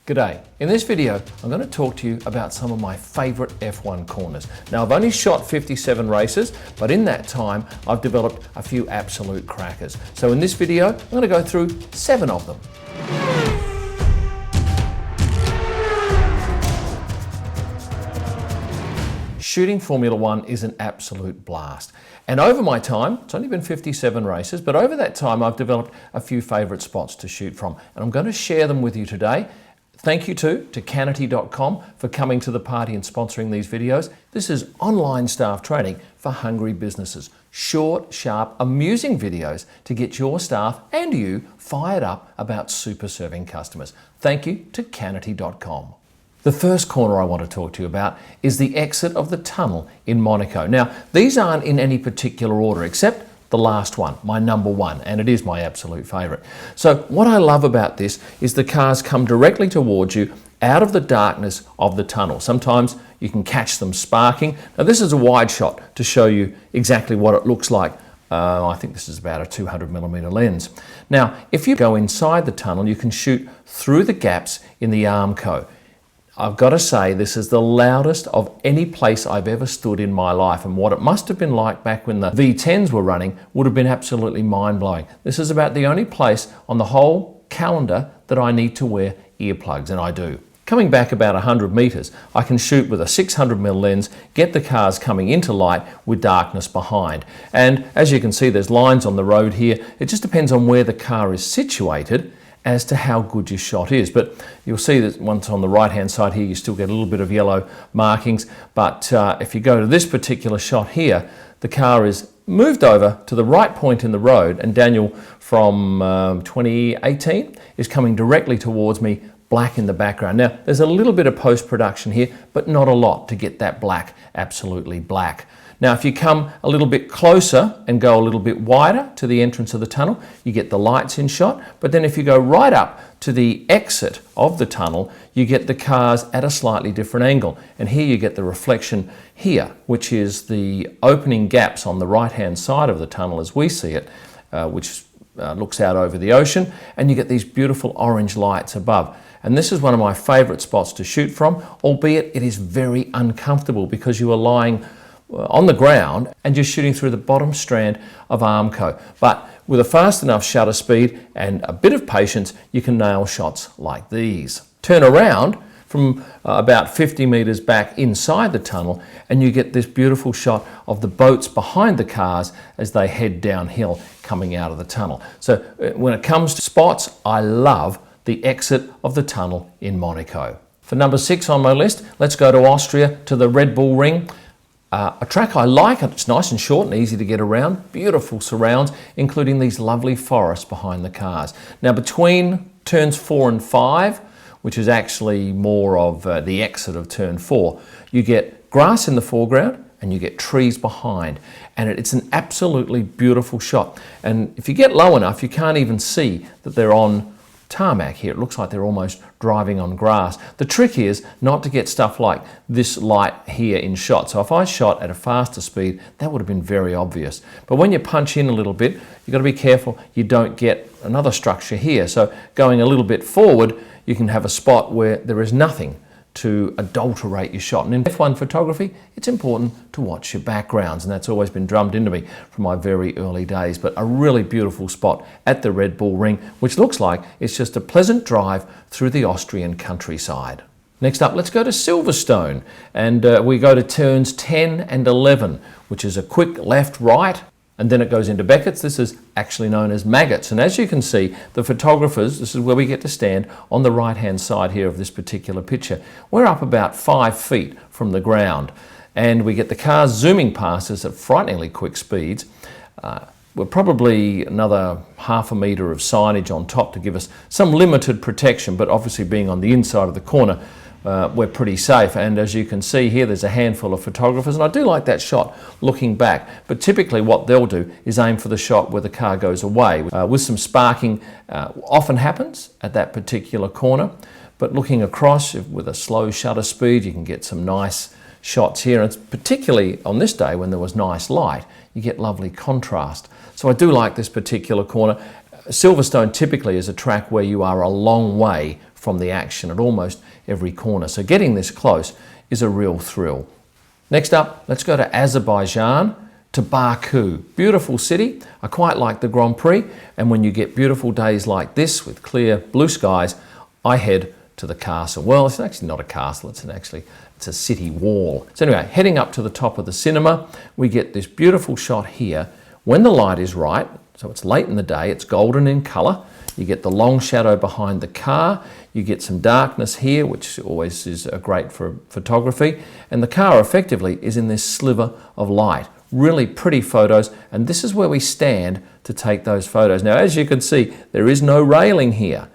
G'day. In this video, I'm going to talk to you about some of my favourite F1 corners. Now, I've only shot 57 races, but in that time, I've developed a few absolute crackers. So in this video, I'm going to go through 7 of them. Shooting Formula One is an absolute blast. And over my time, it's only been 57 races, but over that time, I've developed a few favourite spots to shoot from. And I'm going to share them with you today. Thank you to Canon.com for coming to the party and sponsoring these videos. This is online staff training for hungry businesses. Short, sharp, amusing videos to get your staff and you fired up about super serving customers. Thank you to Canon.com. The first corner I want to talk to you about is the exit of the tunnel in Monaco. Now, these aren't in any particular order except the last one, my number 1, and it is my absolute favourite. So what I love about this is the cars come directly towards you out of the darkness of the tunnel. Sometimes you can catch them sparking. Now this is a wide shot to show you exactly what it looks like. I think this is about a 200mm lens. Now, if you go inside the tunnel, you can shoot through the gaps in the Armco. I've got to say, this is the loudest of any place I've ever stood in my life, and what it must have been like back when the V10s were running would have been absolutely mind-blowing. This is about the only place on the whole calendar that I need to wear earplugs, and I do. Coming back about 100 metres, I can shoot with a 600mm lens, get the cars coming into light with darkness behind. And as you can see, there's lines on the road here. It just depends on where the car is situated as to how good your shot is. But you'll see that once on the right hand side here, you still get a little bit of yellow markings. But if you go to this particular shot here, the car is moved over to the right point in the road, and Daniel from 2018 is coming directly towards me, black in the background. Now, there's a little bit of post-production here, but not a lot to get that black absolutely black. Now, if you come a little bit closer and go a little bit wider to the entrance of the tunnel, you get the lights in shot. But then if you go right up to the exit of the tunnel, you get the cars at a slightly different angle. And here you get the reflection here, which is the opening gaps on the right-hand side of the tunnel as we see it, which looks out over the ocean. And you get these beautiful orange lights above. And this is one of my favourite spots to shoot from, albeit it is very uncomfortable because you are lying on the ground and you're shooting through the bottom strand of Armco. But with a fast enough shutter speed and a bit of patience, you can nail shots like these. Turn around from about 50 metres back inside the tunnel and you get this beautiful shot of the boats behind the cars as they head downhill coming out of the tunnel. So when it comes to spots, I love the exit of the tunnel in Monaco. For number 6 on my list, let's go to Austria to the Red Bull Ring. A track I like, it's nice and short and easy to get around, beautiful surrounds, including these lovely forests behind the cars. Now between turns 4 and 5, which is actually more of the exit of turn 4, you get grass in the foreground and you get trees behind. And it's an absolutely beautiful shot. And if you get low enough, you can't even see that they're on tarmac here. It looks like they're almost driving on grass. The trick is not to get stuff like this light here in shot. So if I shot at a faster speed, that would have been very obvious. But when you punch in a little bit, you've got to be careful you don't get another structure here. So going a little bit forward, you can have a spot where there is nothing to adulterate your shot. And in F1 photography, it's important to watch your backgrounds, and that's always been drummed into me from my very early days. But a really beautiful spot at the Red Bull Ring, which looks like it's just a pleasant drive through the Austrian countryside. Next up, let's go to Silverstone, and we go to turns 10 and 11, which is a quick left-right, and then it goes into Beckett's. This is actually known as maggots. And as you can see, the photographers, this is where we get to stand on the right-hand side here of this particular picture. We're up about 5 feet from the ground, and we get the cars zooming past us at frighteningly quick speeds. We're probably another half a metre of signage on top to give us some limited protection, but obviously being on the inside of the corner, we're pretty safe. And as you can see here, there's a handful of photographers, and I do like that shot looking back, but typically what they'll do is aim for the shot where the car goes away. With some sparking often happens at that particular corner, but looking across with a slow shutter speed, you can get some nice shots here. And it's particularly on this day when there was nice light, you get lovely contrast. So I do like this particular corner. Silverstone typically is a track where you are a long way from the action at almost every corner. So getting this close is a real thrill. Next up, let's go to Azerbaijan, to Baku. Beautiful city. I quite like the Grand Prix. And when you get beautiful days like this with clear blue skies, I head to the castle. Well, it's actually not a castle, it's a city wall. So anyway, heading up to the top of the cinema, we get this beautiful shot here. When the light is right, so it's late in the day, it's golden in colour. You get the long shadow behind the car. You get some darkness here, which always is great for photography. And the car effectively is in this sliver of light. Really pretty photos. And this is where we stand to take those photos. Now, as you can see, there is no railing here.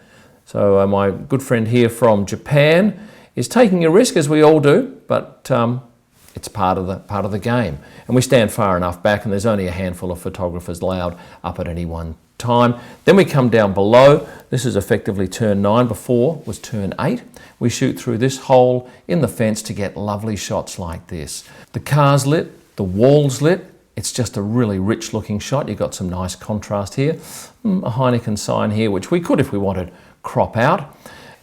So my good friend here from Japan is taking a risk, as we all do, but it's part of the game. And we stand far enough back, and there's only a handful of photographers allowed up at any one time. Then we come down below. This is effectively turn 9. Before was turn 8. We shoot through this hole in the fence to get lovely shots like this. The car's lit, the wall's lit. It's just a really rich looking shot. You've got some nice contrast here. A Heineken sign here, which we could, if we wanted, crop out.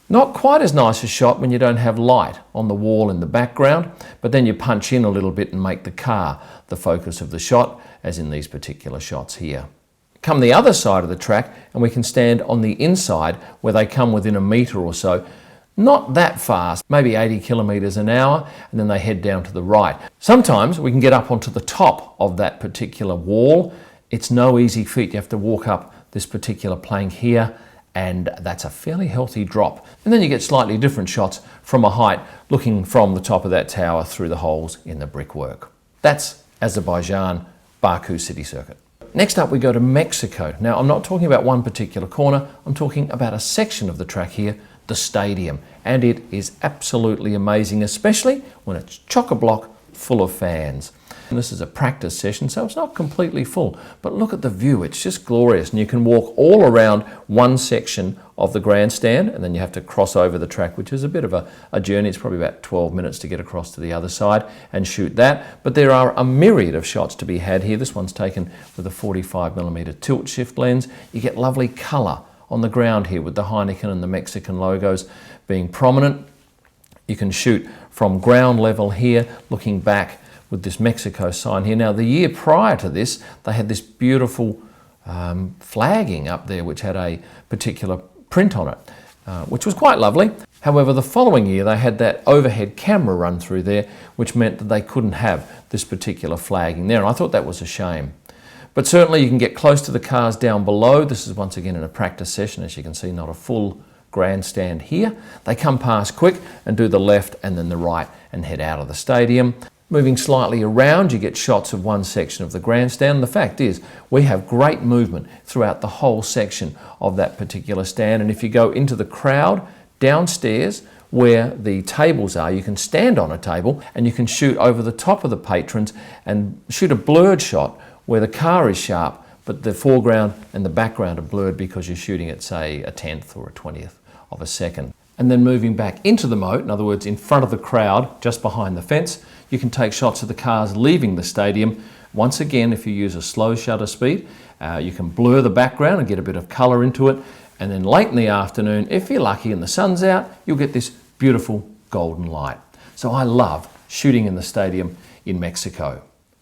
Not quite as nice a shot when you don't have light on the wall in the background, but then you punch in a little bit and make the car the focus of the shot, as in these particular shots here. Come the other side of the track and we can stand on the inside where they come within a metre or so. Not that fast, maybe 80 kilometres an hour, and then they head down to the right. Sometimes we can get up onto the top of that particular wall. It's no easy feat. You have to walk up this particular plank here, and that's a fairly healthy drop. And then you get slightly different shots from a height, looking from the top of that tower through the holes in the brickwork. That's Azerbaijan, Baku city circuit. Next up we go to Mexico. Now I'm not talking about one particular corner, I'm talking about a section of the track here, the stadium. And it is absolutely amazing, especially when it's chock-a-block full of fans. And this is a practice session, so it's not completely full, but look at the view, it's just glorious. And you can walk all around one section of the grandstand, and then you have to cross over the track, which is a bit of a journey. It's probably about 12 minutes to get across to the other side and shoot that. But there are a myriad of shots to be had here. This one's taken with a 45mm tilt shift lens. You get lovely colour on the ground here with the Heineken and the Mexican logos being prominent. You can shoot from ground level here, looking back with this Mexico sign here. Now, the year prior to this, they had this beautiful flagging up there, which had a particular print on it, which was quite lovely. However, the following year, they had that overhead camera run through there, which meant that they couldn't have this particular flagging there. And I thought that was a shame. But certainly you can get close to the cars down below. This is once again in a practice session, as you can see, not a full grandstand here. They come past quick and do the left and then the right and head out of the stadium. Moving slightly around, you get shots of one section of the grandstand. The fact is, we have great movement throughout the whole section of that particular stand. And if you go into the crowd downstairs where the tables are, you can stand on a table and you can shoot over the top of the patrons and shoot a blurred shot where the car is sharp, but the foreground and the background are blurred because you're shooting at, say, a 10th or a 20th of a second. And then moving back into the moat, in other words, in front of the crowd, just behind the fence, you can take shots of the cars leaving the stadium. Once again, if you use a slow shutter speed, you can blur the background and get a bit of colour into it. And then late in the afternoon, if you're lucky and the sun's out, you'll get this beautiful golden light. So I love shooting in the stadium in Mexico.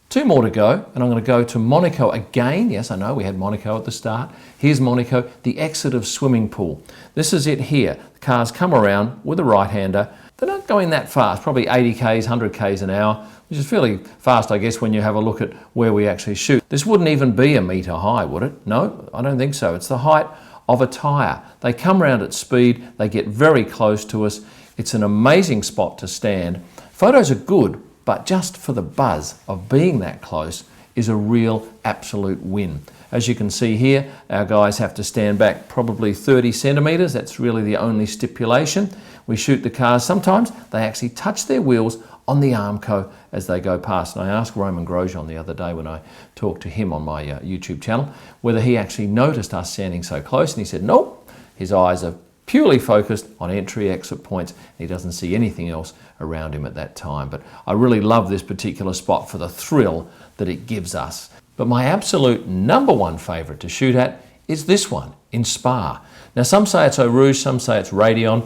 2 more to go, and I'm going to go to Monaco again. Yes, I know we had Monaco at the start. Here's Monaco, the exit of swimming pool. This is it here. The cars come around with a right-hander. They're not going that fast, probably 80 k's, 100 k's an hour, which is fairly fast, I guess, when you have a look at where we actually shoot. This wouldn't even be a metre high, would it? No, I don't think so. It's the height of a tyre. They come around at speed. They get very close to us. It's an amazing spot to stand. Photos are good, but just for the buzz of being that close is a real absolute win. As you can see here, our guys have to stand back probably 30 centimetres. That's really the only stipulation. We shoot the cars. Sometimes they actually touch their wheels on the Armco as they go past. And I asked Roman Grosjean the other day when I talked to him on my YouTube channel whether he actually noticed us standing so close, and he said, nope, his eyes are purely focused on entry-exit points. He doesn't see anything else around him at that time. But I really love this particular spot for the thrill that it gives us. But my absolute #1 favourite to shoot at is this one in Spa. Now some say it's Eau Rouge, some say it's Raidillon.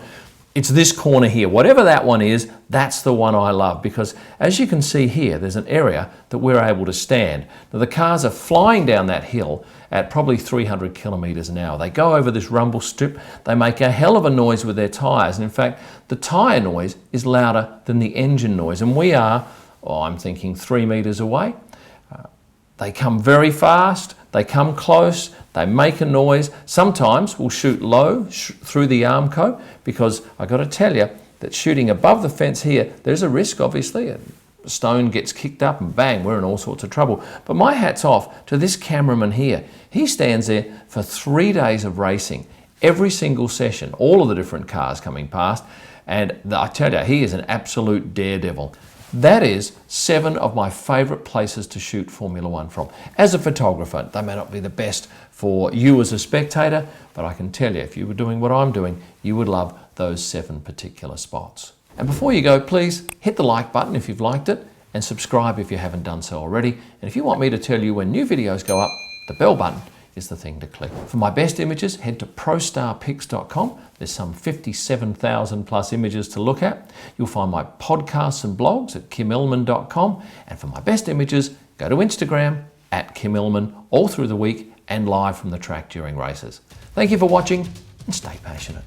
It's this corner here. Whatever that one is, that's the one I love, because as you can see here, there's an area that we're able to stand. Now the cars are flying down that hill at probably 300 kilometers an hour. They go over this rumble strip. They make a hell of a noise with their tires. And in fact, the tire noise is louder than the engine noise. And we are, I'm thinking 3 meters away. They come very fast, they come close, they make a noise. Sometimes we'll shoot low through the Armco, because I've got to tell you that shooting above the fence here, there's a risk obviously. A stone gets kicked up and bang, we're in all sorts of trouble. But my hat's off to this cameraman here. He stands there for 3 days of racing, every single session, all of the different cars coming past. And I tell you, he is an absolute daredevil. That is 7 of my favourite places to shoot Formula One from. As a photographer, they may not be the best for you as a spectator, but I can tell you, if you were doing what I'm doing, you would love those 7 particular spots. And before you go, please hit the like button if you've liked it, and subscribe if you haven't done so already. And if you want me to tell you when new videos go up, the bell button is the thing to click. For my best images, head to prostarpics.com. There's some 57,000 plus images to look at. You'll find my podcasts and blogs at kimillman.com. And for my best images, go to Instagram at kimillman all through the week and live from the track during races. Thank you for watching, and stay passionate.